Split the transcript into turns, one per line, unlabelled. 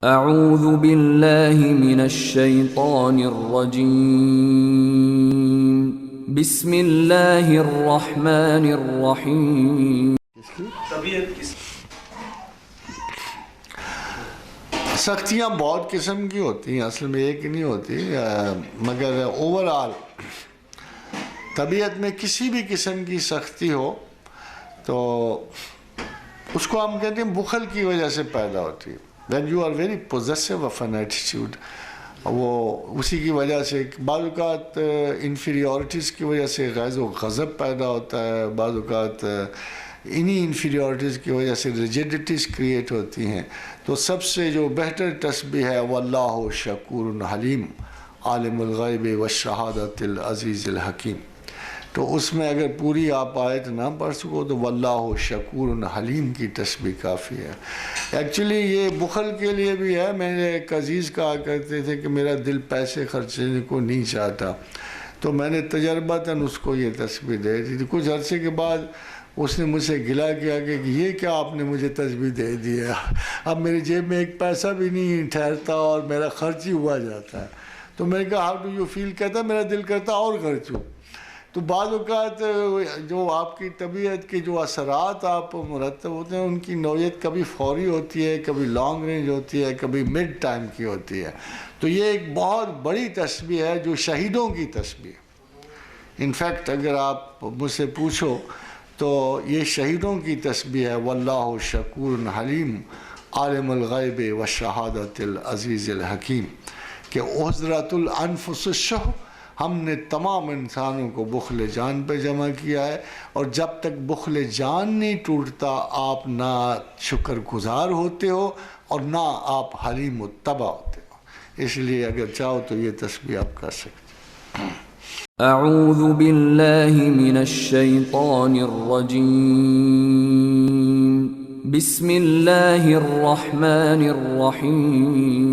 اعوذ باللہ من الشیطان الرجیم بسم اللہ الرحمن الرحیم۔
سختیاں بہت قسم کی ہوتی ہیں، اصل میں ایک نہیں ہوتی، مگر اوورآل طبیعت میں کسی بھی قسم کی سختی ہو تو اس کو ہم کہتے ہیں بخل کی وجہ سے پیدا ہوتی ہے۔ when you are very possessive of an attitude، وہ اسی کی وجہ سے بعض اوقات انفیریورٹیز کی وجہ سے غیظ و غضب پیدا ہوتا ہے، بعض اوقات انہی انفیریورٹیز کی وجہ سے ریجیڈیٹیز کریٹ ہوتی ہیں۔ تو سب سے جو بہتر تسبیح ہے واللہ شکور حلیم عالم الغیب والشہادۃ العزیز الحکیم، تو اس میں اگر پوری آپ آیت نہ پڑھ سکو تو واللہ شکور حلیم کی تسبیح کافی ہے۔ ایکچولی یہ بخل کے لیے بھی ہے۔ میرے ایک عزیز کہا کرتے تھے کہ میرا دل پیسے خرچنے کو نہیں چاہتا، تو میں نے تجربتاً اس کو یہ تسبیح دے دی تھی۔ کچھ عرصے کے بعد اس نے مجھ سے گلا کیا کہ یہ کیا آپ نے مجھے تسبیح دے دیا، اب میری جیب میں ایک پیسہ بھی نہیں ٹھہرتا اور میرا خرچ ہی ہوا جاتا ہے۔ تو میں نے کہا ہاؤ ڈو یو فیل؟ کہتا میرا دل کرتا اور خرچوں۔ تو بعض اوقات جو آپ کی طبیعت کے جو اثرات آپ مرتب ہوتے ہیں ان کی نوعیت کبھی فوری ہوتی ہے، کبھی لانگ رینج ہوتی ہے، کبھی مڈ ٹائم کی ہوتی ہے۔ تو یہ ایک بہت بڑی تسبیح ہے جو شہیدوں کی تسبیح ہے۔ انفیکٹ اگر آپ مجھ سے پوچھو تو یہ شہیدوں کی تسبیح ہے واللہ شکور حلیم عالم الغیب والشہادۃ العزیز الحکیم، کہ احضرت الانفس الشح، ہم نے تمام انسانوں کو بخل جان پہ جمع کیا ہے، اور جب تک بخل جان نہیں ٹوٹتا آپ نہ شکر گزار ہوتے ہو اور نہ آپ حلیم الطبع ہوتے ہو۔ اس لیے اگر چاہو تو یہ تسبیح آپ کر سکتے ہیں۔
اعوذ باللہ من الشیطان الرجیم بسم اللہ الرحمن الرحیم۔